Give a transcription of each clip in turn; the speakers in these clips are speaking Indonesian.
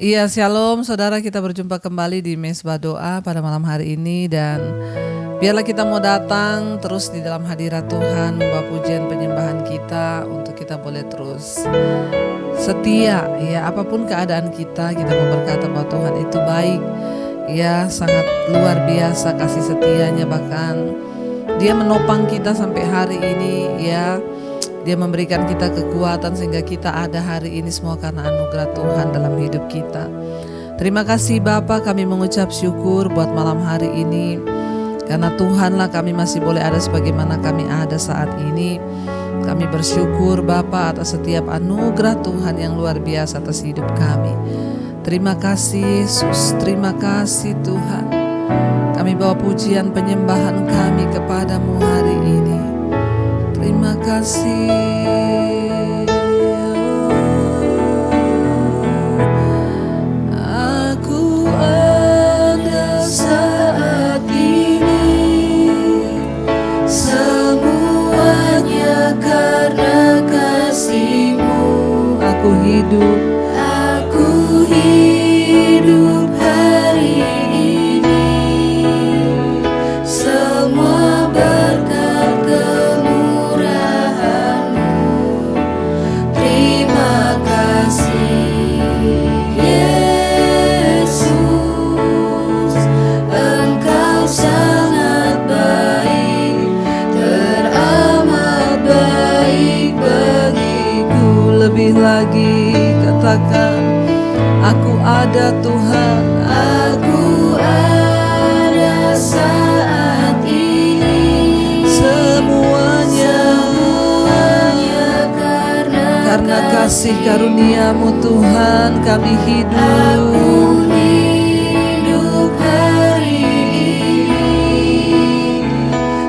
Iya, shalom saudara, kita berjumpa kembali di Mesbah Doa pada malam hari ini. Dan biarlah kita mau datang terus di dalam hadirat Tuhan, membawa pujian penyembahan kita untuk kita boleh terus setia. Ya, apapun keadaan kita mau berkata bahwa Tuhan itu baik. Ya, sangat luar biasa kasih setianya, bahkan Dia menopang kita sampai hari ini. Ya, Dia memberikan kita kekuatan sehingga kita ada hari ini semua karena anugerah Tuhan dalam hidup kita. Terima kasih Bapa, kami mengucap syukur buat malam hari ini. Karena Tuhanlah kami masih boleh ada sebagaimana kami ada saat ini. Kami bersyukur Bapa atas setiap anugerah Tuhan yang luar biasa atas hidup kami. Terima kasih Yesus, terima kasih Tuhan. Kami bawa pujian penyembahan kami kepadamu hari ini. Terima kasih. Aku ada saat ini, semuanya karena kasih-Mu. Aku hidup hari ini, semua berkat kemurahan-Mu. Terima kasih Yesus, Engkau sangat baik, teramat baik bagiku. Lebih lagi katakan, aku ada Tuhan, aku ada saat ini, semuanya karena kasih karunia-Mu Tuhan kami hidup. Aku hidup hari ini,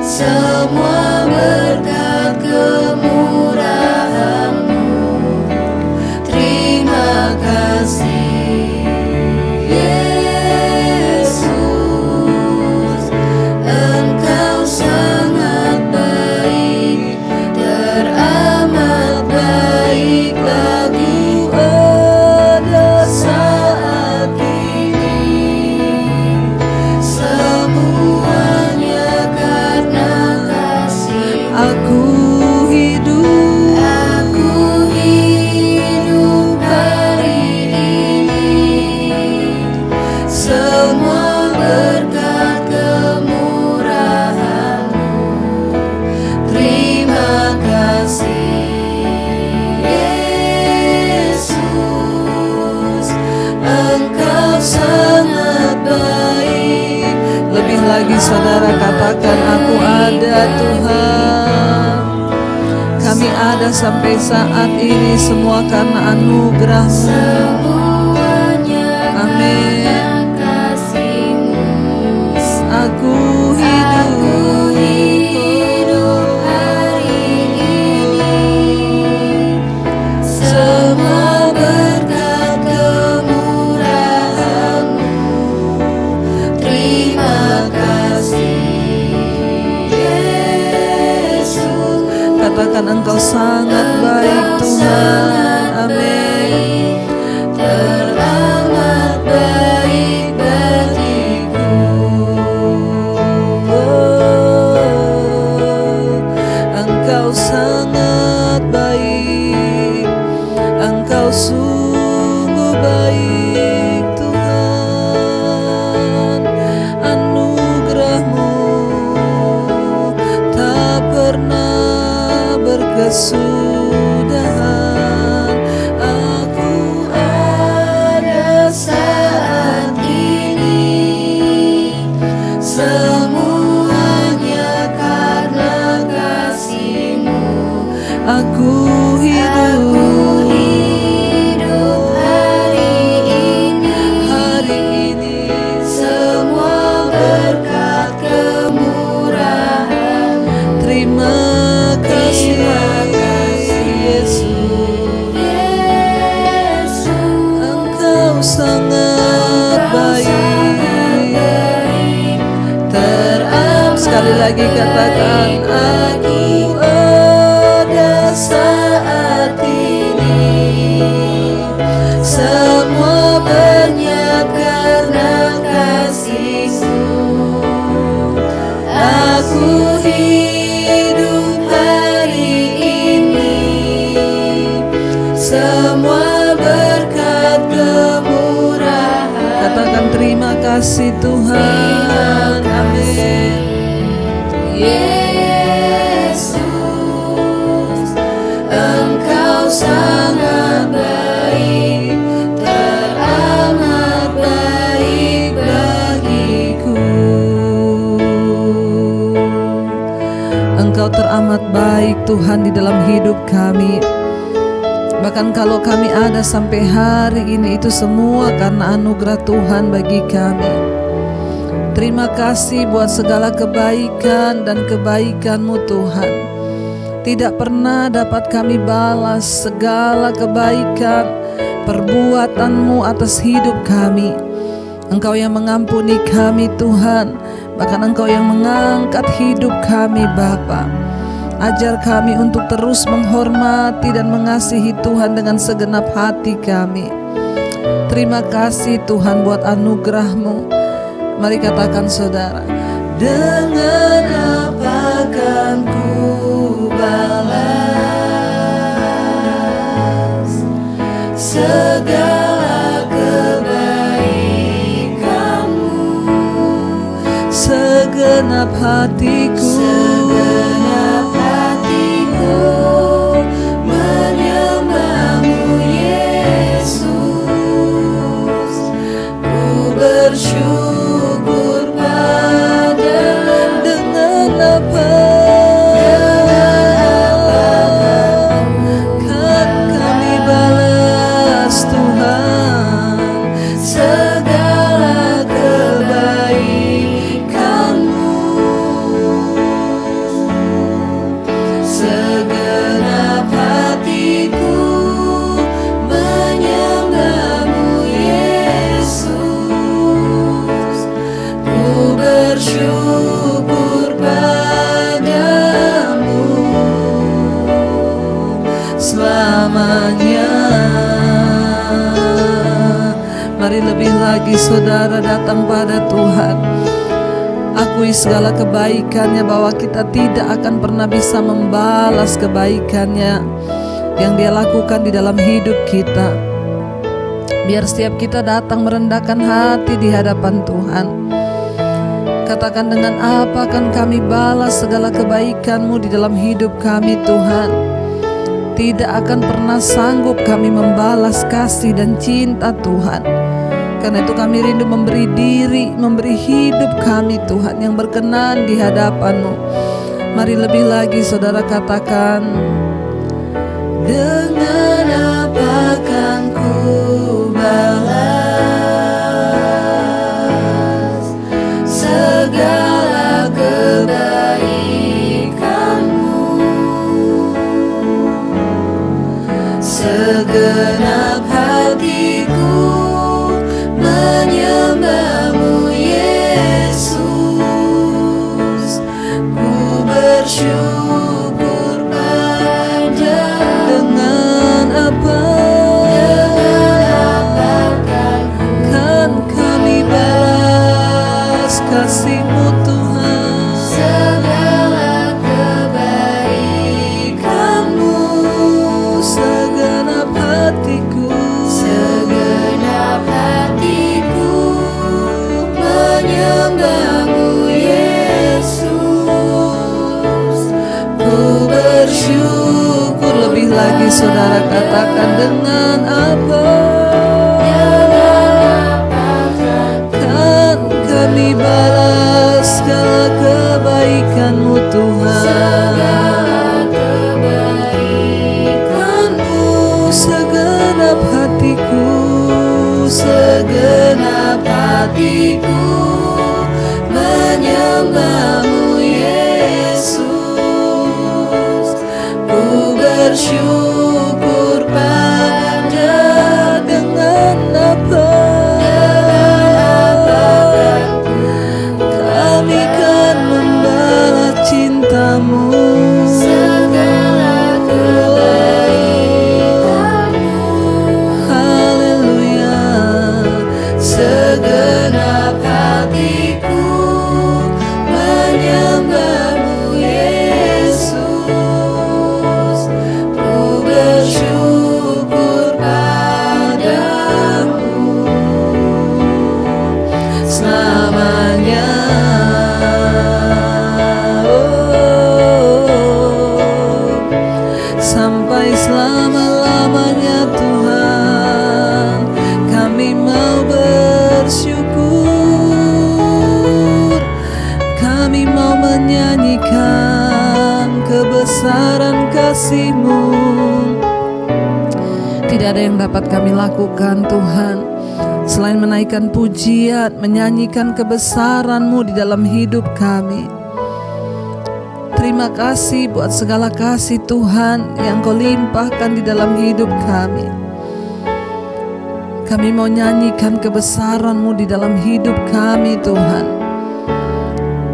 semua berkat kemurahan-Mu. Terima kasih Yesus, Engkau sangat baik, teramat baik bagiku. Ada saat ini, semuanya karena kasih. Aku hidup hari ini, semua berkat kemurahan-Mu. Terima kasih Yesus, Engkau sangat baik. Lebih lagi saudara katakan, aku ada Tuhan. Kami ada sampai saat ini semua karena anugerah-Mu. Amin. Aku hidup hari ini, semua berkat kemurahan-Mu. Terima kasih Yesus. Katakan, Engkau sangat baik Tuhan. Amin. Teramat baik bagiku. Engkau sangat baik, Engkau sungguh baik Tuhan. Anugerah-Mu tak pernah berkesudahan. Aku ada saat ini, semuanya karena kasih-Mu. Aku hidup hari ini, semua berkat kemurahan. Terima kasih Yesus, Engkau sangat baik. Sekali lagi katakan, aku ada saat ini, semua kasih Tuhan. Amin. Yesus, Engkau sangat baik, teramat baik bagiku. Engkau teramat baik Tuhan di dalam hidup kami. Bahkan kalau kami ada sampai hari ini, itu semua karena anugerah Tuhan bagi kami. Terima kasih buat segala kebaikan dan kebaikan-Mu Tuhan. Tidak pernah dapat kami balas segala kebaikan perbuatan-Mu atas hidup kami. Engkau yang mengampuni kami Tuhan, bahkan Engkau yang mengangkat hidup kami Bapa. Ajar kami untuk terus menghormati dan mengasihi Tuhan dengan segenap hati kami. Terima kasih Tuhan buat anugerah-Mu. Mari katakan saudara, dengan apa kan ku balas segala kebaikan-Mu, segenap hatiku, menyembah-Mu Yesus. Ku bersyukur padamu. Dengan apa kan kami balas Tuhan segala kebaikan-Mu, segenap hatiku menyembah-Mu Yesus. Ku bersyukur padamu selamanya. Mari lebih lagi saudara datang pada Tuhan. Akui segala kebaikannya, bahwa kita tidak akan pernah bisa membalas kebaikannya yang Dia lakukan di dalam hidup kita. Biar setiap kita datang merendahkan hati di hadapan Tuhan. Katakan, dengan apa akan kami balas segala kebaikan-Mu di dalam hidup kami Tuhan. Tidak akan pernah sanggup kami membalas kasih dan cinta Tuhan. Karena itu kami rindu memberi diri, memberi hidup kami Tuhan yang berkenan di hadapan-Mu. Mari lebih lagi saudara katakan, dengan apa kan ku balas segala kebaikan-Mu, segenap hatiku menyembah-Mu Yesus. Ku bersyukur pada. Dengan apa kan kami balas kasih-Mu Tuhan, segala kebaikan-Mu, segenap hatiku, menyembah-Mu Yesus. Ku bersyukur. Lebih lagi saudara katakan, dengan apa kan kami balas segala kebaikan-Mu Tuhan, segenap hatiku, segenap hatiku menyembah-Mu Yesus. Ku bersyukur pada. Dengan apa kami kan membalas cinta-Mu, segala kebaikan-Mu. Haleluya, segenap hatiku kebesaran kasih-Mu. Tidak ada yang dapat kami lakukan Tuhan selain menaikkan pujian, menyanyikan kebesaran-Mu di dalam hidup kami. Terima kasih buat segala kasih Tuhan yang Kau limpahkan di dalam hidup kami. Kami mau nyanyikan kebesaran-Mu di dalam hidup kami Tuhan.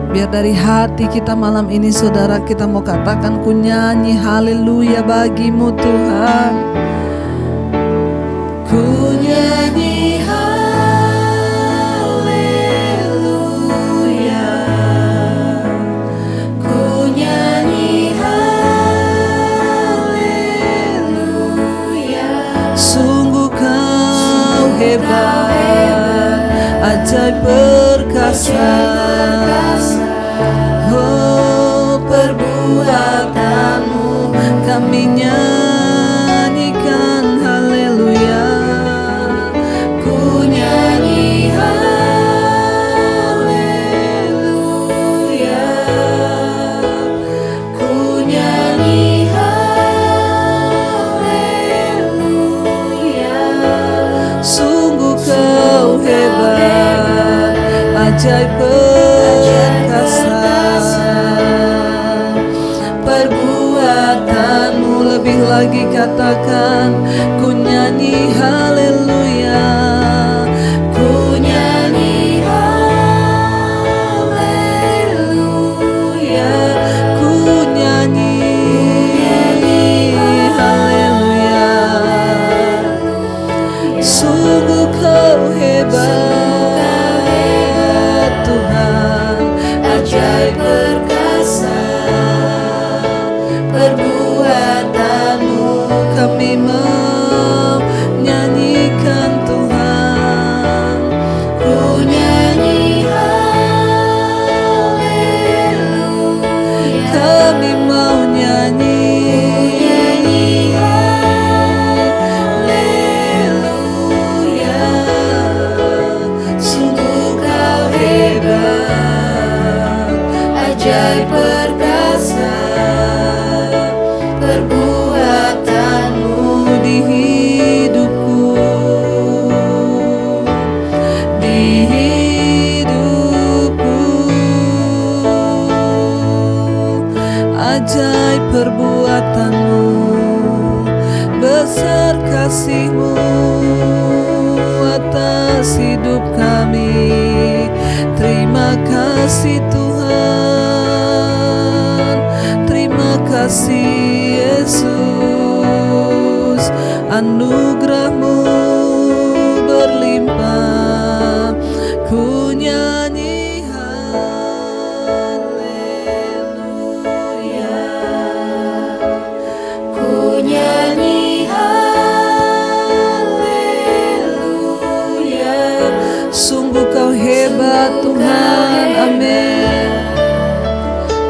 Biar dari hati kita malam ini saudara, kita mau katakan ku nyanyi haleluya bagi-Mu Tuhan. Ku nyanyi haleluya, ku nyanyi haleluya. Sungguh Kau hebat, ajaib perkasa. Oh, perbuatan-Mu kami nyanyikan haleluya. Ku nyanyi haleluya, ku nyanyi haleluya. Sungguh Kau hebat, ajaib perkasa. Perbuatan-Mu lebih lagi katakan ku nyanyi haleluya, ku nyanyi haleluya, ku nyanyi haleluya. Sungguh Kau hebat Tuhan, ajaib perkasa. Perbuatan-Mu kami mau nyanyikan Tuhan. Ku nyanyi haleluya, kami mau nyanyi haleluya. Sungguh Kau hebat, ajaib perkasa. Perbuatan-Mu di hidupku, di hidupku. Ajaib perbuatan-Mu, besar kasih-Mu atas hidup kami. Terima kasih Tuhan, terima kasih Yesus, anugerah-Mu berlimpah. Ku nyanyi haleluya, ku nyanyi haleluya. Sungguh Kau hebat Tuhan, amin.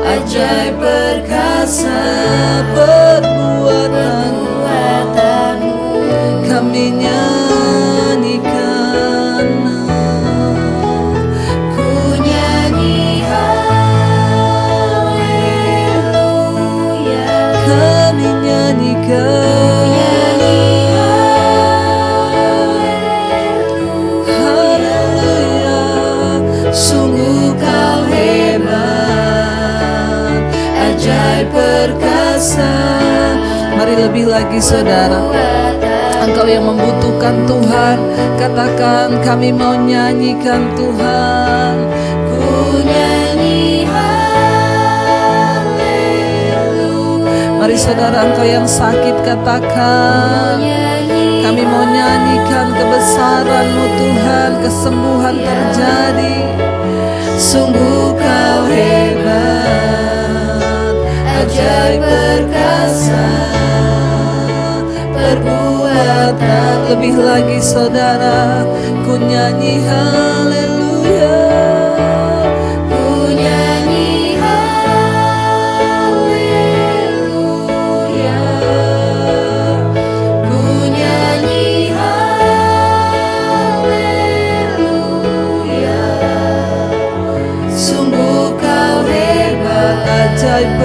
Ajaib perkasa perbuatan-Mu kami nyanyikan. Ku nyanyi haleluya, kami nyanyikan haleluya. Sungguh Kau hebat, ajaib perkasa. Mari lebih lagi saudara, engkau yang membutuhkan Tuhan, katakan kami mau nyanyikan Tuhan. Ku nyanyi haleluya. Mari saudara, engkau yang sakit katakan kami mau nyanyikan kebesaran-Mu Tuhan, kesembuhan terjadi. Sungguh Kau hebat, ajaib perkasa. Perbuatan lebih lagi saudara, ku nyanyi haleluya, ku nyanyi haleluya, ku nyanyi haleluya. Sungguh Kau hebat, ajaib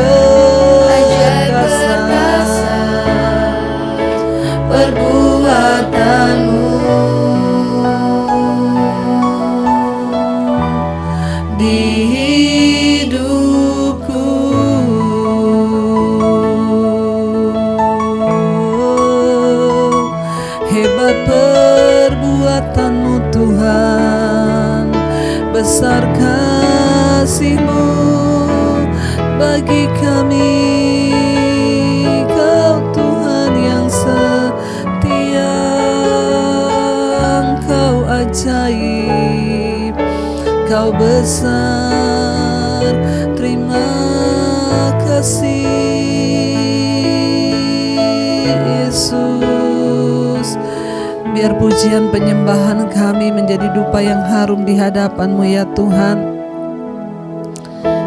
kekuatanmu di hidupku. Hebat perbuatanmu Tuhan, besar kasih-Mu bagi kami. Kau Tuhan yang setia, Engkau ajaib, Kau besar. Terima kasih Yesus. Biar pujian penyembahan kami menjadi dupa yang harum di hadapan-Mu ya Tuhan.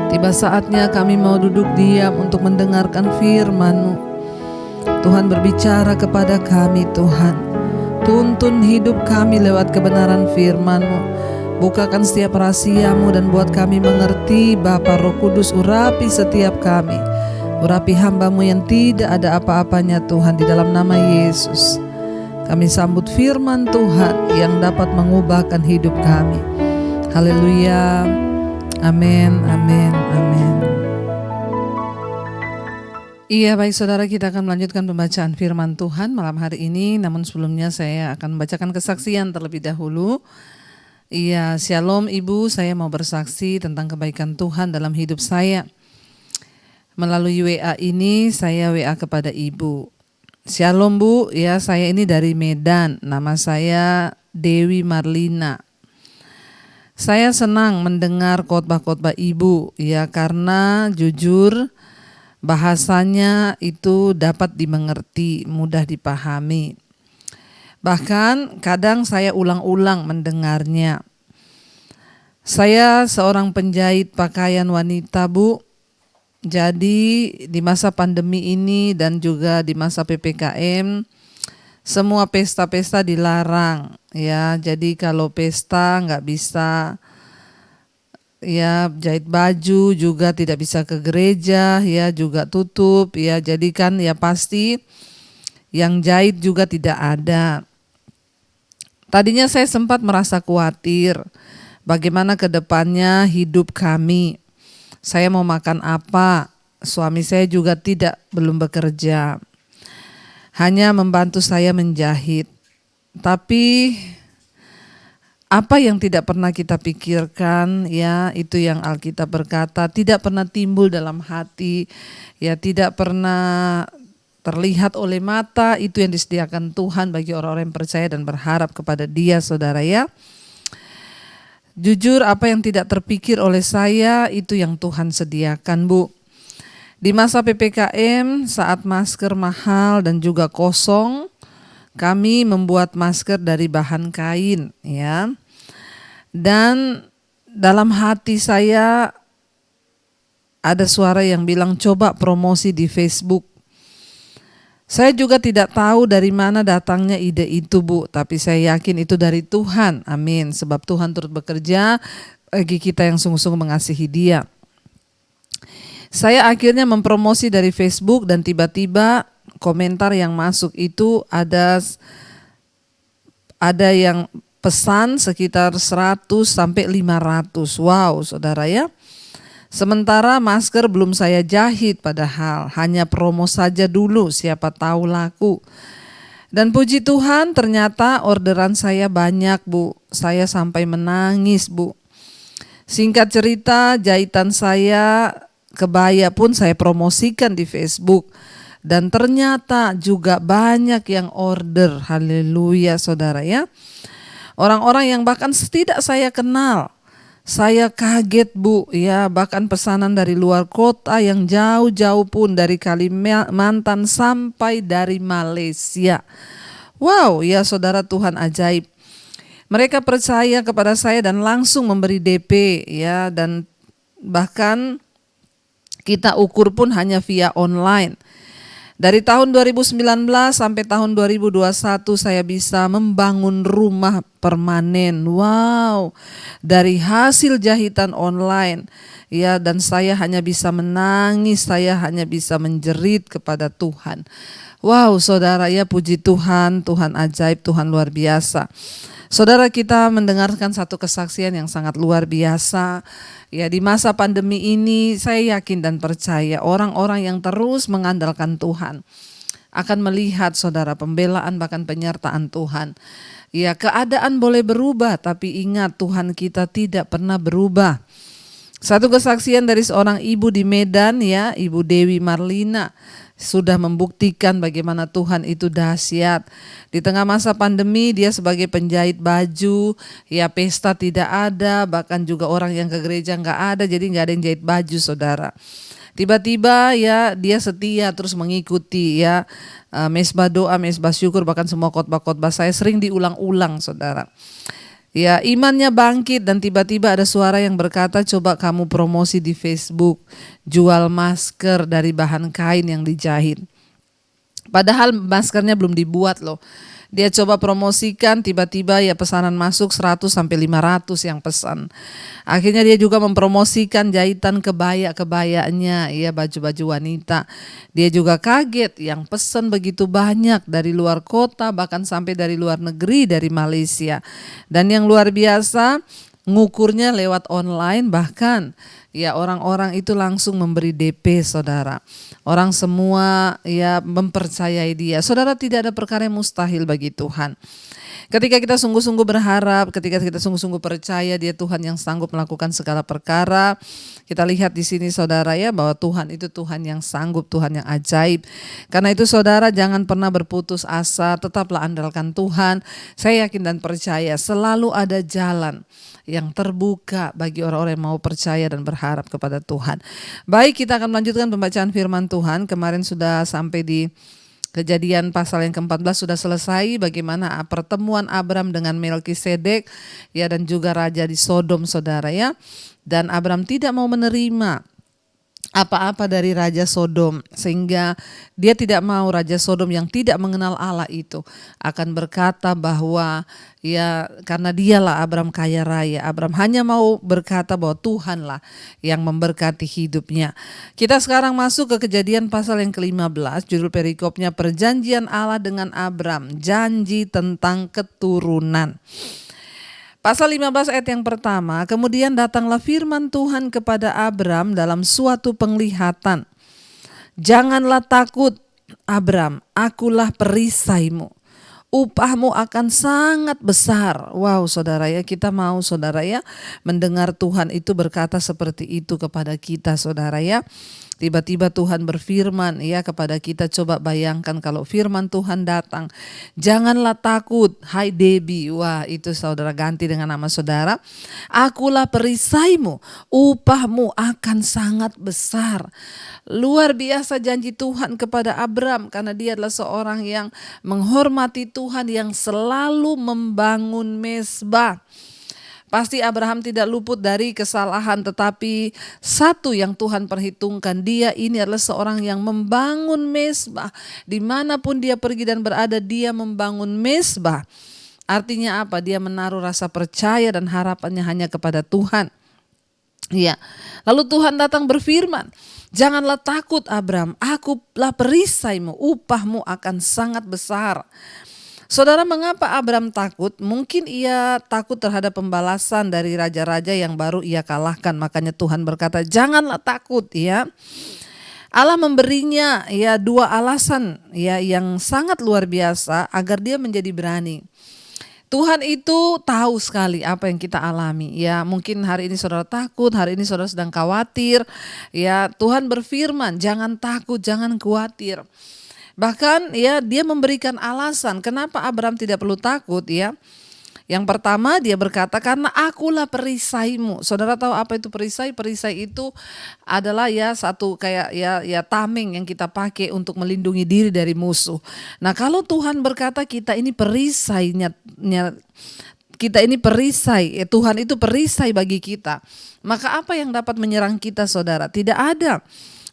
Tiba saatnya kami mau duduk diam untuk mendengarkan firman-Mu. Tuhan berbicara kepada kami Tuhan. Tuntun hidup kami lewat kebenaran firman-Mu. Bukakan setiap rahasia-Mu dan buat kami mengerti. Bapa Roh Kudus, urapi setiap kami. Urapi hamba-Mu yang tidak ada apa-apanya Tuhan, di dalam nama Yesus. Kami sambut firman Tuhan yang dapat mengubahkan hidup kami. Haleluya. Amin, amin, amin. Iya, baik saudara, kita akan melanjutkan pembacaan firman Tuhan malam hari ini. Namun sebelumnya saya akan membacakan kesaksian terlebih dahulu. Iya, shalom Ibu, saya mau bersaksi tentang kebaikan Tuhan dalam hidup saya. Melalui WA ini saya WA kepada Ibu. Shalom Bu, ya saya ini dari Medan, nama saya Dewi Marlina. Saya senang mendengar khotbah-khotbah Ibu, ya karena jujur bahasanya itu dapat dimengerti, mudah dipahami. Bahkan kadang saya ulang-ulang mendengarnya. Saya seorang penjahit pakaian wanita Bu. Jadi di masa pandemi ini dan juga di masa PPKM, semua pesta-pesta dilarang ya. Jadi kalau pesta nggak bisa ya, jahit baju juga tidak bisa ke gereja ya, juga tutup ya. Jadi kan ya pasti yang jahit juga tidak ada. Tadinya saya sempat merasa khawatir bagaimana ke depannya hidup kami. Saya mau makan apa? Suami saya juga belum bekerja. Hanya membantu saya menjahit. Tapi apa yang tidak pernah kita pikirkan ya, itu yang Alkitab berkata tidak pernah timbul dalam hati, ya tidak pernah terlihat oleh mata, itu yang disediakan Tuhan bagi orang-orang yang percaya dan berharap kepada Dia, saudara ya. Jujur apa yang tidak terpikir oleh saya itu yang Tuhan sediakan Bu. Di masa PPKM saat masker mahal dan juga kosong, kami membuat masker dari bahan kain ya. Dan dalam hati saya ada suara yang bilang coba promosi di Facebook. Saya juga tidak tahu dari mana datangnya ide itu Bu, tapi saya yakin itu dari Tuhan, amin. Sebab Tuhan turut bekerja bagi kita yang sungguh-sungguh mengasihi Dia. Saya akhirnya mempromosi dari Facebook dan tiba-tiba komentar yang masuk itu ada yang pesan sekitar 100 sampai 500. Wow, saudara ya. Sementara masker belum saya jahit, padahal hanya promo saja dulu, siapa tahu laku. Dan puji Tuhan ternyata orderan saya banyak Bu. Saya sampai menangis Bu. Singkat cerita, jahitan saya, kebaya pun saya promosikan di Facebook. Dan ternyata juga banyak yang order, haleluya saudara ya. Orang-orang yang bahkan tidak saya kenal. Saya kaget Bu ya, bahkan pesanan dari luar kota yang jauh-jauh pun, dari Kalimantan sampai dari Malaysia. Wow ya saudara, Tuhan ajaib. Mereka percaya kepada saya dan langsung memberi DP ya, dan bahkan kita ukur pun hanya via online. Dari tahun 2019 sampai tahun 2021 saya bisa membangun rumah permanen. Wow, dari hasil jahitan online. Ya, dan saya hanya bisa menangis, saya hanya bisa menjerit kepada Tuhan. Wow, saudara ya, puji Tuhan, Tuhan ajaib, Tuhan luar biasa. Saudara, kita mendengarkan satu kesaksian yang sangat luar biasa. Ya, di masa pandemi ini saya yakin dan percaya orang-orang yang terus mengandalkan Tuhan akan melihat, saudara, pembelaan bahkan penyertaan Tuhan. Ya, keadaan boleh berubah, tapi ingat Tuhan kita tidak pernah berubah. Satu kesaksian dari seorang ibu di Medan ya, Ibu Dewi Marlina, sudah membuktikan bagaimana Tuhan itu dahsyat. Di tengah masa pandemi dia sebagai penjahit baju, ya pesta tidak ada, bahkan juga orang yang ke gereja nggak ada, jadi nggak ada yang jahit baju, saudara. Tiba-tiba ya dia setia terus mengikuti ya mesbah doa, mesbah syukur, bahkan semua khotbah-khotbah saya sering diulang-ulang, saudara. Ya, imannya bangkit dan tiba-tiba ada suara yang berkata, coba kamu promosi di Facebook, jual masker dari bahan kain yang dijahit. Padahal maskernya belum dibuat loh. Dia coba promosikan, tiba-tiba ya pesanan masuk 100 sampai 500 yang pesan. Akhirnya dia juga mempromosikan jahitan kebaya-kebayanya, ya baju-baju wanita. Dia juga kaget yang pesan begitu banyak dari luar kota, bahkan sampai dari luar negeri, dari Malaysia. Dan yang luar biasa, ngukurnya lewat online, bahkan ya orang-orang itu langsung memberi DP, saudara. Orang semua ya mempercayai dia. Saudara, tidak ada perkara yang mustahil bagi Tuhan. Ketika kita sungguh-sungguh berharap, ketika kita sungguh-sungguh percaya dia Tuhan yang sanggup melakukan segala perkara. Kita lihat di sini, saudara, ya bahwa Tuhan itu Tuhan yang sanggup, Tuhan yang ajaib. Karena itu saudara, jangan pernah berputus asa, tetaplah andalkan Tuhan. Saya yakin dan percaya selalu ada jalan yang terbuka bagi orang-orang yang mau percaya dan berharap kepada Tuhan. Baik, kita akan melanjutkan pembacaan firman Tuhan. Kemarin sudah sampai di Kejadian pasal yang ke-14 sudah selesai, bagaimana pertemuan Abram dengan Melkisedek ya, dan juga raja di Sodom, saudara ya. Dan Abram tidak mau menerima apa-apa dari Raja Sodom, sehingga dia tidak mau Raja Sodom yang tidak mengenal Allah itu akan berkata bahwa ya karena dialah Abram kaya raya. Abram hanya mau berkata bahwa Tuhanlah yang memberkati hidupnya. Kita sekarang masuk ke Kejadian pasal yang ke-15, judul perikopnya perjanjian Allah dengan Abram, janji tentang keturunan. Pasal 15 ayat yang pertama, kemudian datanglah firman Tuhan kepada Abram dalam suatu penglihatan. Janganlah takut, Abram, akulah perisaimu. Upahmu akan sangat besar. Wow, saudara ya, kita mau, saudara ya, mendengar Tuhan itu berkata seperti itu kepada kita, saudara ya. Tiba-tiba Tuhan berfirman ya kepada kita. Coba bayangkan kalau firman Tuhan datang. Janganlah takut, hai Debbie. Wah, itu saudara ganti dengan nama saudara. Akulah perisaimu, upahmu akan sangat besar. Luar biasa janji Tuhan kepada Abram, karena dia adalah seorang yang menghormati Tuhan, yang selalu membangun mesbah. Pasti Abraham tidak luput dari kesalahan, tetapi satu yang Tuhan perhitungkan, dia ini adalah seorang yang membangun mesbah. Dimanapun dia pergi dan berada, dia membangun mesbah. Artinya apa? Dia menaruh rasa percaya dan harapannya hanya kepada Tuhan. Ya. Lalu Tuhan datang berfirman, janganlah takut Abram, akulah perisaimu, upahmu akan sangat besar. Saudara, mengapa Abram takut? Mungkin ia takut terhadap pembalasan dari raja-raja yang baru ia kalahkan. Makanya Tuhan berkata, janganlah takut ya. Allah memberinya ya dua alasan ya yang sangat luar biasa agar dia menjadi berani. Tuhan itu tahu sekali apa yang kita alami ya. Mungkin hari ini saudara takut, hari ini saudara sedang khawatir. Ya, Tuhan berfirman, jangan takut, jangan khawatir. Bahkan ya dia memberikan alasan kenapa Abram tidak perlu takut ya. Yang pertama dia berkata, karena akulah perisaimu. Saudara tahu apa itu perisai? Perisai itu adalah ya satu kayak ya tameng yang kita pakai untuk melindungi diri dari musuh. Nah, kalau Tuhan berkata kita ini perisainya, kita ini perisai, Tuhan itu perisai bagi kita. Maka apa yang dapat menyerang kita, saudara? Tidak ada.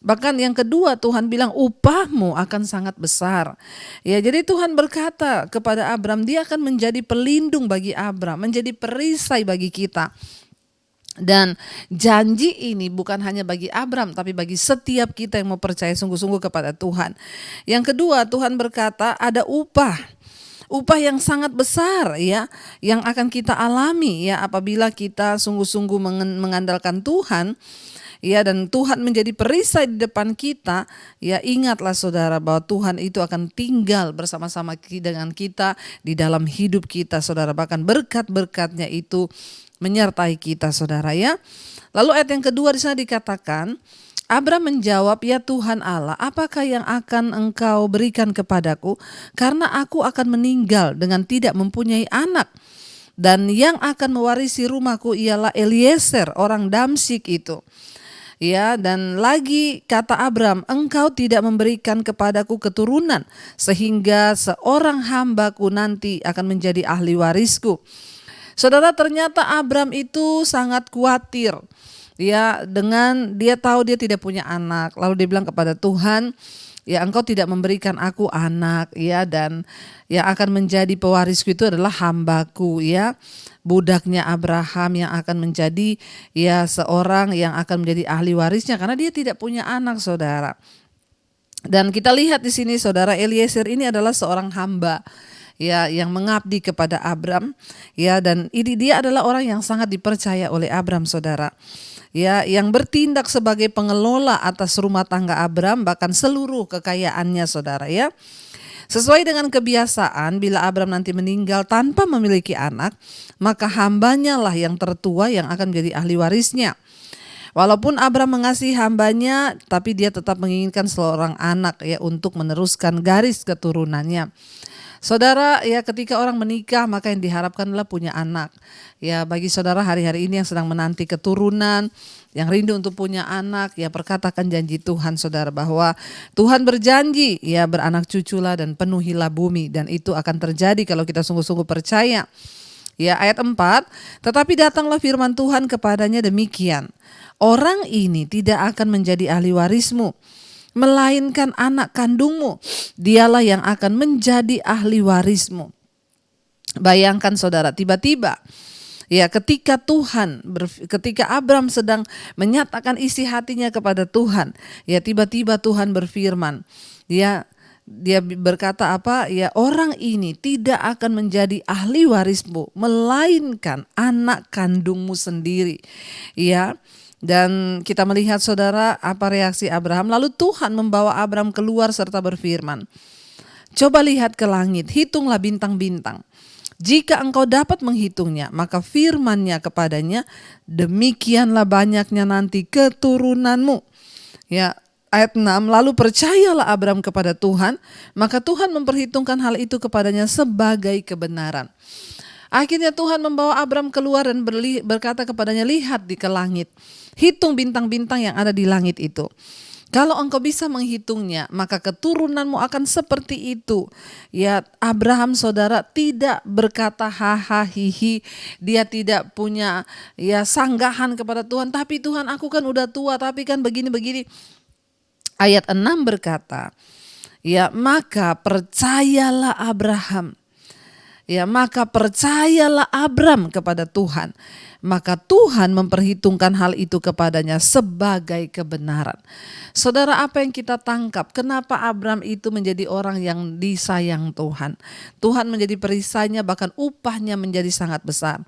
Bahkan yang kedua, Tuhan bilang upahmu akan sangat besar. Ya, jadi Tuhan berkata kepada Abram, dia akan menjadi pelindung bagi Abram, menjadi perisai bagi kita. Dan janji ini bukan hanya bagi Abram, tapi bagi setiap kita yang mau percaya sungguh-sungguh kepada Tuhan. Yang kedua, Tuhan berkata ada upah yang sangat besar ya, yang akan kita alami ya apabila kita sungguh-sungguh mengandalkan Tuhan. Ya, dan Tuhan menjadi perisai di depan kita. Ya, ingatlah saudara bahwa Tuhan itu akan tinggal bersama-sama dengan kita di dalam hidup kita saudara. Bahkan berkat-berkatnya itu menyertai kita saudara ya. Lalu ayat yang kedua di sana dikatakan, Abram menjawab, "Ya Tuhan Allah, apakah yang akan Engkau berikan kepadaku? Karena aku akan meninggal dengan tidak mempunyai anak. Dan yang akan mewarisi rumahku ialah Eliezer, orang Damsyik itu." Ya, dan lagi kata Abram, "Engkau tidak memberikan kepadaku keturunan, sehingga seorang hambaku nanti akan menjadi ahli warisku." Saudara, ternyata Abram itu sangat khawatir. Ya, dengan dia tahu dia tidak punya anak. Lalu dia bilang kepada Tuhan, "Ya, Engkau tidak memberikan aku anak, ya, dan yang akan menjadi pewarisku itu adalah hambaku, ya, budaknya Abraham yang akan menjadi ya seorang yang akan menjadi ahli warisnya, karena dia tidak punya anak saudara." Dan kita lihat di sini saudara, Eliezer ini adalah seorang hamba ya yang mengabdi kepada Abram ya, dan ini dia adalah orang yang sangat dipercaya oleh Abram saudara. Ya, yang bertindak sebagai pengelola atas rumah tangga Abram, bahkan seluruh kekayaannya saudara ya. Sesuai dengan kebiasaan, bila Abram nanti meninggal tanpa memiliki anak, maka hambanya lah yang tertua yang akan menjadi ahli warisnya. Walaupun Abram mengasihi hambanya, tapi dia tetap menginginkan seorang anak ya untuk meneruskan garis keturunannya. Saudara, ya ketika orang menikah maka yang diharapkan adalah punya anak. Ya, bagi saudara hari-hari ini yang sedang menanti keturunan, yang rindu untuk punya anak, ya perkatakan janji Tuhan saudara, bahwa Tuhan berjanji ya beranak cuculah dan penuhilah bumi, dan itu akan terjadi kalau kita sungguh-sungguh percaya. Ya, ayat 4, "Tetapi datanglah firman Tuhan kepadanya demikian, orang ini tidak akan menjadi ahli warismu, melainkan anak kandungmu, dialah yang akan menjadi ahli warismu." Bayangkan saudara, tiba-tiba ya ketika Abram sedang menyatakan isi hatinya kepada Tuhan, ya tiba-tiba Tuhan berfirman, dia berkata apa? Ya, orang ini tidak akan menjadi ahli warismu, melainkan anak kandungmu sendiri. Ya. Dan kita melihat saudara apa reaksi Abraham. Lalu Tuhan membawa Abram keluar serta berfirman, "Coba lihat ke langit, hitunglah bintang-bintang. Jika engkau dapat menghitungnya, maka firman-Nya kepadanya, demikianlah banyaknya nanti keturunanmu." Ya, ayat 6, "Lalu percayalah Abram kepada Tuhan, maka Tuhan memperhitungkan hal itu kepadanya sebagai kebenaran." Akhirnya Tuhan membawa Abram keluar dan berkata kepadanya, "Lihat di ke langit, hitung bintang-bintang yang ada di langit itu. Kalau engkau bisa menghitungnya, maka keturunanmu akan seperti itu." Ya, Abraham saudara tidak berkata haha hihi, dia tidak punya ya sanggahan kepada Tuhan, "Tapi Tuhan, aku kan udah tua, tapi kan begini-begini." Ayat 6 berkata, ya maka percayalah Abraham. Ya, maka percayalah Abram kepada Tuhan, maka Tuhan memperhitungkan hal itu kepadanya sebagai kebenaran. Saudara, apa yang kita tangkap? Kenapa Abram itu menjadi orang yang disayang Tuhan? Tuhan menjadi perisainya, bahkan upahnya menjadi sangat besar.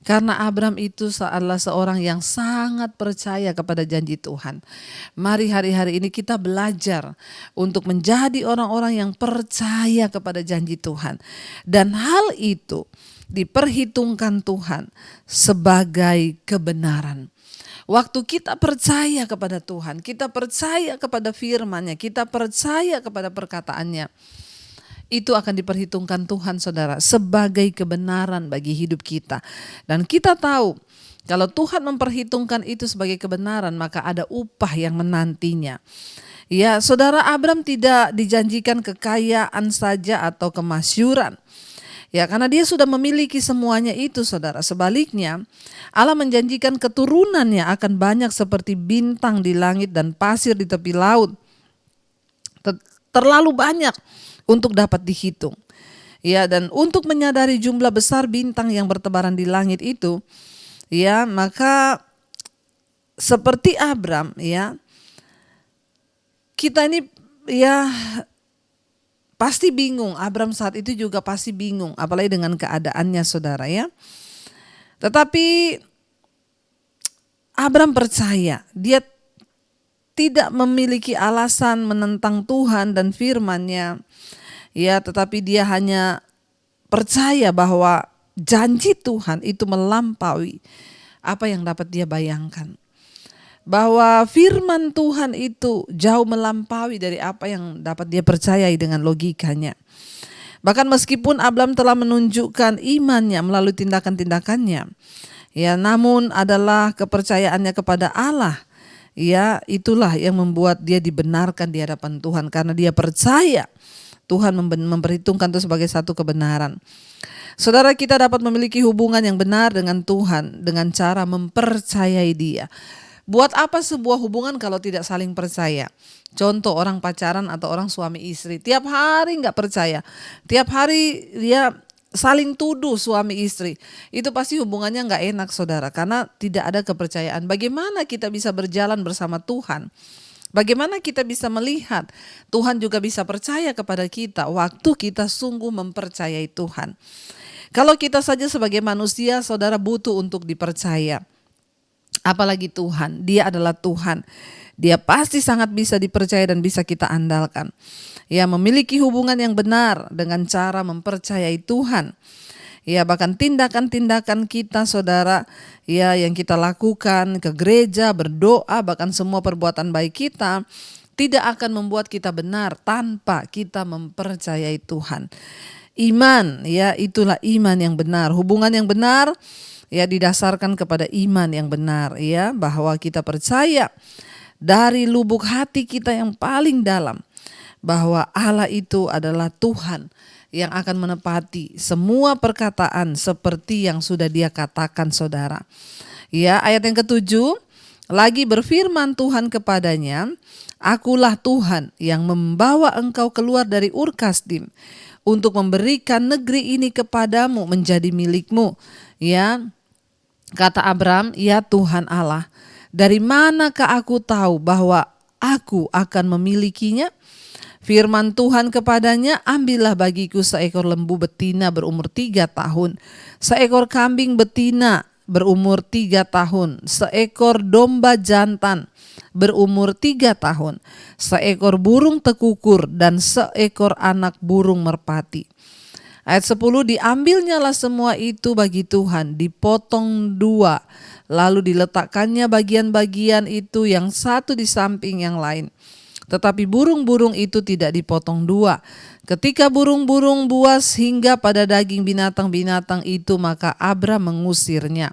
Karena Abram itu adalah seorang yang sangat percaya kepada janji Tuhan. Mari hari-hari ini kita belajar untuk menjadi orang-orang yang percaya kepada janji Tuhan. Dan hal itu diperhitungkan Tuhan sebagai kebenaran. Waktu kita percaya kepada Tuhan, kita percaya kepada firman-Nya, kita percaya kepada perkataan-Nya, itu akan diperhitungkan Tuhan saudara sebagai kebenaran bagi hidup kita. Dan kita tahu kalau Tuhan memperhitungkan itu sebagai kebenaran, maka ada upah yang menantinya. Ya, saudara, Abram tidak dijanjikan kekayaan saja atau kemasyuran. Ya, karena dia sudah memiliki semuanya itu saudara. Sebaliknya, Allah menjanjikan keturunannya akan banyak seperti bintang di langit dan pasir di tepi laut. Terlalu banyak untuk dapat dihitung. Ya, dan untuk menyadari jumlah besar bintang yang bertebaran di langit itu, Ya, maka seperti Abram, ya, kita ini ya pasti bingung. Abram saat itu juga pasti bingung, apalagi dengan keadaannya, saudara, ya. Tetapi Abram percaya, dia tidak memiliki alasan menentang Tuhan dan firman-Nya, ya, tetapi dia hanya percaya bahwa janji Tuhan itu melampaui apa yang dapat dia bayangkan. Bahwa firman Tuhan itu jauh melampaui dari apa yang dapat dia percayai dengan logikanya. Bahkan meskipun Abram telah menunjukkan imannya melalui tindakan-tindakannya, ya, namun adalah kepercayaannya kepada Allah, ya, itulah yang membuat dia dibenarkan di hadapan Tuhan, karena dia percaya Tuhan memperhitungkan itu sebagai satu kebenaran. Saudara, kita dapat memiliki hubungan yang benar dengan Tuhan dengan cara mempercayai Dia. Buat apa sebuah hubungan kalau tidak saling percaya? Contoh, orang pacaran atau orang suami istri, tiap hari nggak percaya, tiap hari dia saling tuduh suami istri, itu pasti hubungannya nggak enak, saudara, karena tidak ada kepercayaan. Bagaimana kita bisa berjalan bersama Tuhan? Bagaimana kita bisa melihat Tuhan juga bisa percaya kepada kita waktu kita sungguh mempercayai Tuhan? Kalau kita saja sebagai manusia, saudara, butuh untuk dipercaya. Apalagi Tuhan, Dia adalah Tuhan. Dia pasti sangat bisa dipercaya dan bisa kita andalkan. Ya, memiliki hubungan yang benar dengan cara mempercayai Tuhan. Ya, bahkan tindakan-tindakan kita, saudara, ya, yang kita lakukan ke gereja, berdoa, bahkan semua perbuatan baik kita tidak akan membuat kita benar tanpa kita mempercayai Tuhan. Iman, ya, itulah iman yang benar. Hubungan yang benar, ya, didasarkan kepada iman yang benar, ya, bahwa kita percaya dari lubuk hati kita yang paling dalam bahwa Allah itu adalah Tuhan yang akan menepati semua perkataan seperti yang sudah Dia katakan, saudara. Ya, ayat yang ke-7, lagi berfirman Tuhan kepadanya, "Akulah Tuhan yang membawa engkau keluar dari Ur Kasdim untuk memberikan negeri ini kepadamu menjadi milikmu." Ya, kata Abram, "Ya Tuhan Allah, dari manakah aku tahu bahwa aku akan memilikinya?" Firman Tuhan kepadanya, "Ambillah bagiku seekor lembu betina berumur 3 tahun, seekor kambing betina berumur 3 tahun, seekor domba jantan berumur 3 tahun, seekor burung tekukur dan seekor anak burung merpati." Ayat 10, diambilnyalah semua itu bagi Tuhan, dipotong 2, lalu diletakkannya bagian-bagian itu yang satu di samping yang lain. Tetapi burung-burung itu tidak dipotong 2. Ketika burung-burung buas hingga pada daging binatang-binatang itu, maka Abram mengusirnya.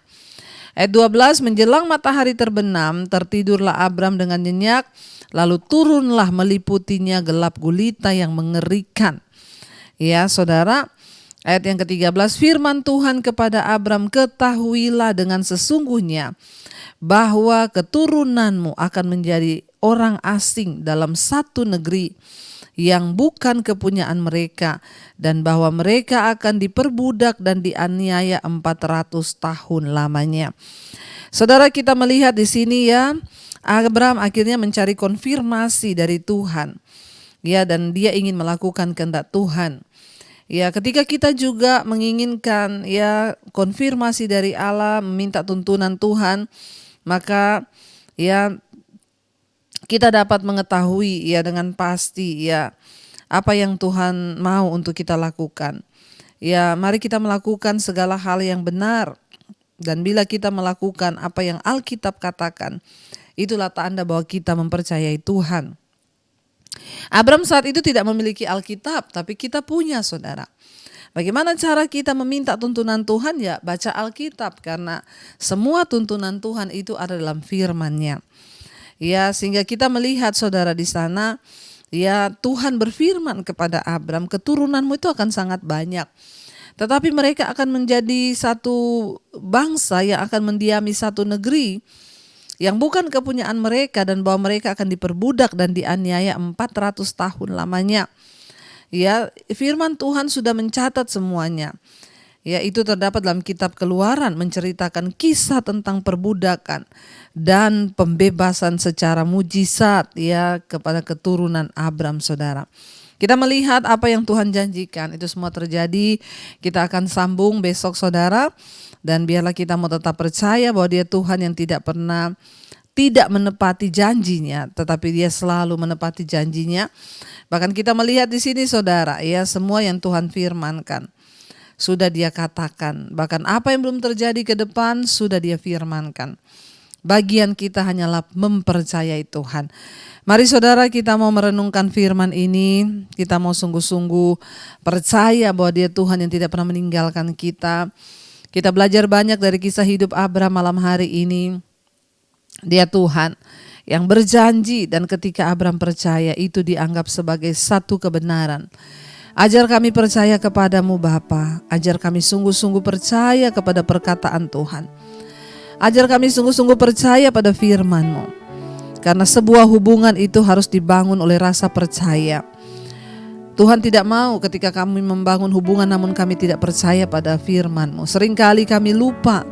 Ayat 12, menjelang matahari terbenam, tertidurlah Abram dengan nyenyak, lalu turunlah meliputinya gelap gulita yang mengerikan. Ya, saudara, ayat yang ke-13, firman Tuhan kepada Abram, "Ketahuilah dengan sesungguhnya bahwa keturunanmu akan menjadi orang asing dalam satu negeri yang bukan kepunyaan mereka, dan bahwa mereka akan diperbudak dan dianiaya 400 tahun lamanya." Saudara, kita melihat di sini, ya, Abram akhirnya mencari konfirmasi dari Tuhan. Ya, dan dia ingin melakukan kehendak Tuhan. Ya, ketika kita juga menginginkan, ya, konfirmasi dari Allah, meminta tuntunan Tuhan, maka, ya, kita dapat mengetahui, ya, dengan pasti, ya, apa yang Tuhan mau untuk kita lakukan. Ya, mari kita melakukan segala hal yang benar. Dan bila kita melakukan apa yang Alkitab katakan, itulah tanda bahwa kita mempercayai Tuhan. Abram saat itu tidak memiliki Alkitab, tapi kita punya, saudara. Bagaimana cara kita meminta tuntunan Tuhan? Ya, baca Alkitab, karena semua tuntunan Tuhan itu ada dalam firman-Nya. Ya, sehingga kita melihat, saudara, di sana, ya, Tuhan berfirman kepada Abram, "Keturunanmu itu akan sangat banyak. Tetapi mereka akan menjadi satu bangsa yang akan mendiami satu negeri yang bukan kepunyaan mereka, dan bahwa mereka akan diperbudak dan dianiaya 400 tahun lamanya." Ya, firman Tuhan sudah mencatat semuanya. yaitu terdapat dalam kitab Keluaran, menceritakan kisah tentang perbudakan dan pembebasan secara mujizat ya kepada keturunan Abram, saudara. Kita melihat apa yang Tuhan janjikan, itu semua terjadi. Kita akan sambung besok, saudara. Dan biarlah kita mau tetap percaya bahwa Dia Tuhan yang tidak pernah tidak menepati janjinya, tetapi Dia selalu menepati janjinya. Bahkan kita melihat di sini, saudara, ya, semua yang Tuhan firmankan sudah Dia katakan. Bahkan apa yang belum terjadi ke depan sudah Dia firmankan. Bagian kita hanyalah mempercayai Tuhan. Mari saudara, kita mau merenungkan firman ini. Kita mau sungguh-sungguh percaya bahwa Dia Tuhan yang tidak pernah meninggalkan kita. Kita belajar banyak dari kisah hidup Abram malam hari ini. Dia Tuhan yang berjanji, dan ketika Abram percaya itu dianggap sebagai satu kebenaran. Ajar kami percaya kepadamu Bapa. Ajar kami sungguh-sungguh percaya kepada perkataan Tuhan. Ajar kami sungguh-sungguh percaya pada firman-Mu. Karena sebuah hubungan itu harus dibangun oleh rasa percaya. Tuhan tidak mau ketika kami membangun hubungan namun kami tidak percaya pada firman-Mu. Seringkali kami lupa.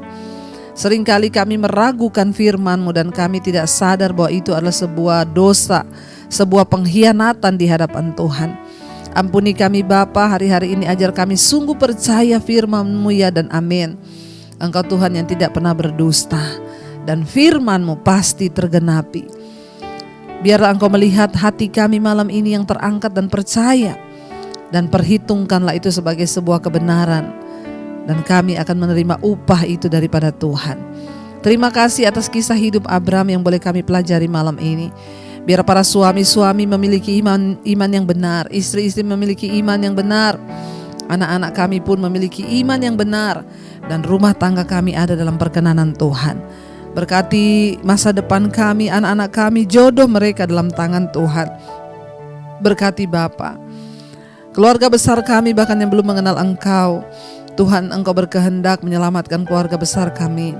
Seringkali kami meragukan firman-Mu dan kami tidak sadar bahwa itu adalah sebuah dosa, sebuah pengkhianatan di hadapan Tuhan. Ampuni kami Bapa, hari-hari ini ajar kami sungguh percaya firman-Mu ya dan amin. Engkau Tuhan yang tidak pernah berdusta dan firman-Mu pasti tergenapi. Biarlah Engkau melihat hati kami malam ini yang terangkat dan percaya, dan perhitungkanlah itu sebagai sebuah kebenaran, dan kami akan menerima upah itu daripada Tuhan. Terima kasih atas kisah hidup Abram yang boleh kami pelajari malam ini. Biar para suami-suami memiliki iman yang benar, istri-istri memiliki iman yang benar, anak-anak kami pun memiliki iman yang benar, dan rumah tangga kami ada dalam perkenanan Tuhan. Berkati masa depan kami, anak-anak kami, jodoh mereka dalam tangan Tuhan. Berkati Bapa, keluarga besar kami bahkan yang belum mengenal Engkau. Tuhan, Engkau berkehendak menyelamatkan keluarga besar kami.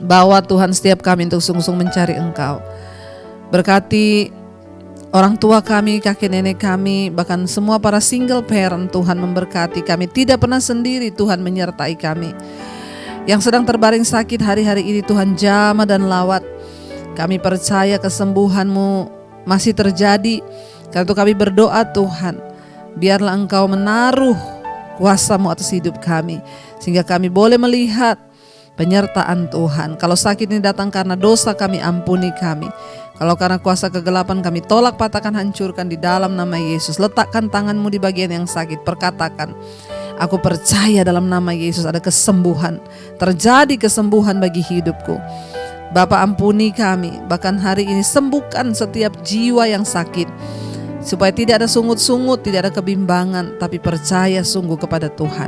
Bawa Tuhan setiap kami untuk sungguh-sungguh mencari Engkau. Berkati orang tua kami, kakek nenek kami, bahkan semua para single parent. Tuhan memberkati kami, tidak pernah sendiri. Tuhan menyertai kami. Yang sedang terbaring sakit hari-hari ini Tuhan jamah dan lawat. Kami percaya kesembuhan-Mu masih terjadi. Karena itu kami berdoa Tuhan, biarlah Engkau menaruh kuasa-Mu atas hidup kami, sehingga kami boleh melihat penyertaan Tuhan. Kalau sakit ini datang karena dosa, kami ampuni kami. Kalau karena kuasa kegelapan, kami tolak, patahkan, hancurkan di dalam nama Yesus. Letakkan tangan-Mu di bagian yang sakit, perkatakan, aku percaya dalam nama Yesus ada kesembuhan. Terjadi kesembuhan bagi hidupku. Bapa, ampuni kami. Bahkan hari ini sembuhkan setiap jiwa yang sakit. Supaya tidak ada sungut-sungut, tidak ada kebimbangan, tapi percaya sungguh kepada Tuhan.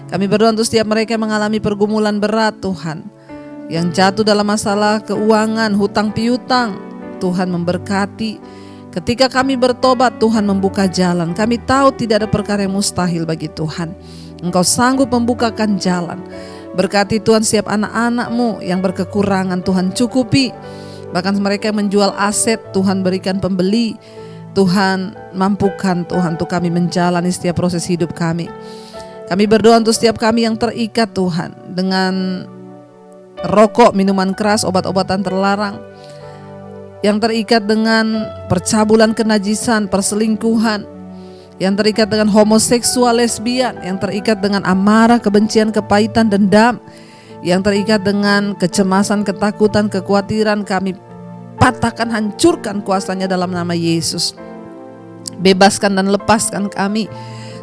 Kami berdoa untuk setiap mereka yang mengalami pergumulan berat Tuhan. Yang jatuh dalam masalah keuangan, hutang piutang. Tuhan memberkati. Ketika kami bertobat, Tuhan membuka jalan. Kami tahu tidak ada perkara yang mustahil bagi Tuhan. Engkau sanggup membukakan jalan. Berkati Tuhan setiap anak-anak-Mu yang berkekurangan, Tuhan cukupi. Bahkan mereka yang menjual aset, Tuhan berikan pembeli. Tuhan mampukan Tuhan untuk kami menjalani setiap proses hidup kami. Kami berdoa untuk setiap kami yang terikat Tuhan dengan rokok, minuman keras, obat-obatan terlarang, yang terikat dengan percabulan kenajisan, perselingkuhan, yang terikat dengan homoseksual, lesbian, yang terikat dengan amarah, kebencian, kepahitan, dendam, yang terikat dengan kecemasan, ketakutan, kekhawatiran, kami patahkan, hancurkan kuasanya dalam nama Yesus. Bebaskan dan lepaskan kami,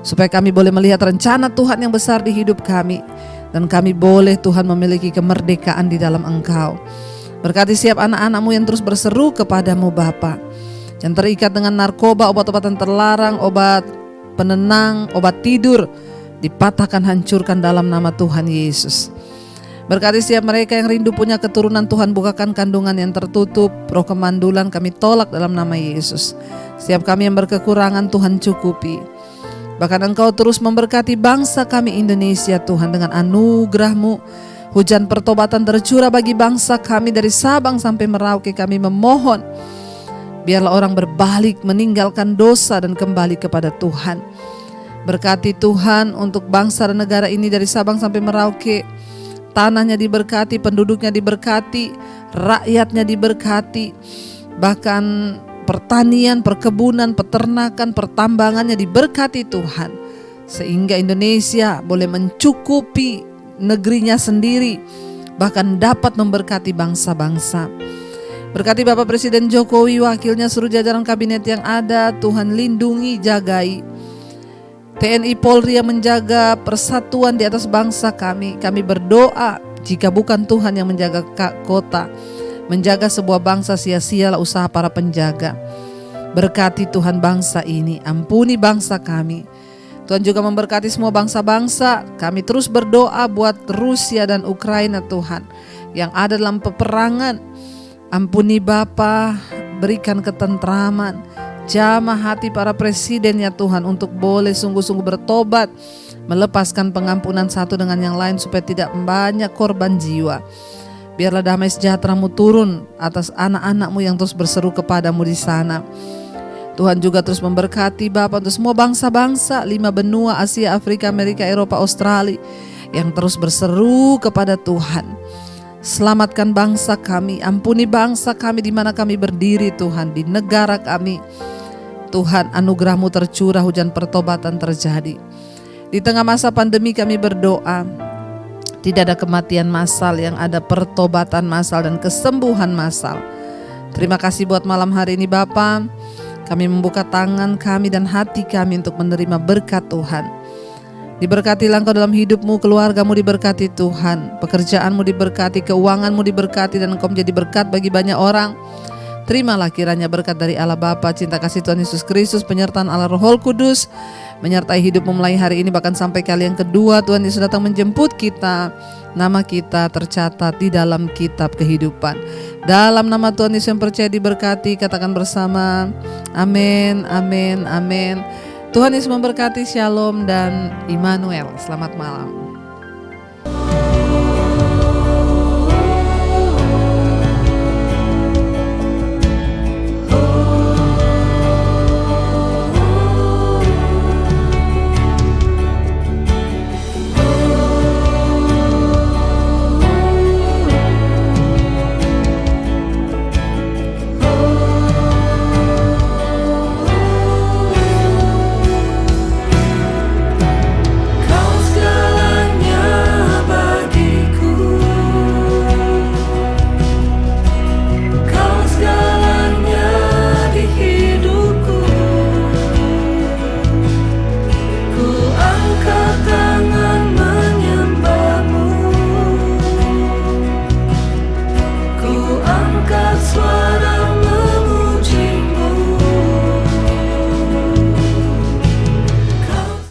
supaya kami boleh melihat rencana Tuhan yang besar di hidup kami, dan kami boleh Tuhan memiliki kemerdekaan di dalam Engkau. Berkati setiap anak-anak-Mu yang terus berseru kepadamu Bapa, yang terikat dengan narkoba, obat-obatan terlarang, obat penenang, obat tidur, dipatahkan, hancurkan dalam nama Tuhan Yesus. Berkati setiap mereka yang rindu punya keturunan, Tuhan bukakan kandungan yang tertutup. Roh kemandulan kami tolak dalam nama Yesus. Setiap kami yang berkekurangan, Tuhan cukupi. Bahkan Engkau terus memberkati bangsa kami Indonesia Tuhan dengan anugerah-Mu. Hujan pertobatan tercurah bagi bangsa kami dari Sabang sampai Merauke. Kami memohon, biarlah orang berbalik meninggalkan dosa dan kembali kepada Tuhan. Berkati Tuhan untuk bangsa dan negara ini dari Sabang sampai Merauke. Tanahnya diberkati, penduduknya diberkati, rakyatnya diberkati. Bahkan pertanian, perkebunan, peternakan, pertambangannya diberkati Tuhan. Sehingga Indonesia boleh mencukupi negerinya sendiri, bahkan dapat memberkati bangsa-bangsa. Berkati Bapak Presiden Jokowi, wakilnya, seluruh jajaran kabinet yang ada. Tuhan lindungi, jagai. TNI Polri yang menjaga persatuan di atas bangsa kami. Kami berdoa, jika bukan Tuhan yang menjaga kota, menjaga sebuah bangsa, sia-sialah usaha para penjaga. Berkati Tuhan bangsa ini, ampuni bangsa kami. Tuhan juga memberkati semua bangsa-bangsa. Kami terus berdoa buat Rusia dan Ukraina Tuhan, yang ada dalam peperangan. Ampuni Bapa, berikan ketentraman, jamah hati para presiden ya Tuhan, untuk boleh sungguh-sungguh bertobat, melepaskan pengampunan satu dengan yang lain, supaya tidak banyak korban jiwa. Biarlah damai sejahtera-Mu turun atas anak-anak-Mu yang terus berseru kepadamu di sana. Tuhan juga terus memberkati Bapa untuk semua bangsa-bangsa 5 benua, Asia, Afrika, Amerika, Eropa, Australia, yang terus berseru kepada Tuhan. Selamatkan bangsa kami, ampuni bangsa kami di mana kami berdiri Tuhan, di negara kami. Tuhan, anugerah-Mu tercurah, hujan pertobatan terjadi. Di tengah masa pandemi kami berdoa, tidak ada kematian massal, yang ada pertobatan massal dan kesembuhan massal. Terima kasih buat malam hari ini Bapa. Kami membuka tangan kami dan hati kami untuk menerima berkat Tuhan. Diberkatilah Engkau dalam hidupmu, keluargamu diberkati Tuhan, pekerjaanmu diberkati, keuanganmu diberkati, dan Engkau menjadi berkat bagi banyak orang. Terimalah kiranya berkat dari Allah Bapa, cinta kasih Tuhan Yesus Kristus, penyertaan Allah Roh Kudus menyertai hidupmu mulai hari ini, bahkan sampai kali yang kedua Tuhan Yesus datang menjemput kita. Nama kita tercatat di dalam kitab kehidupan. Dalam nama Tuhan Yesus yang percaya diberkati, katakan bersama, amin, amin, amin. Tuhan Yesus memberkati, shalom dan Immanuel. Selamat malam.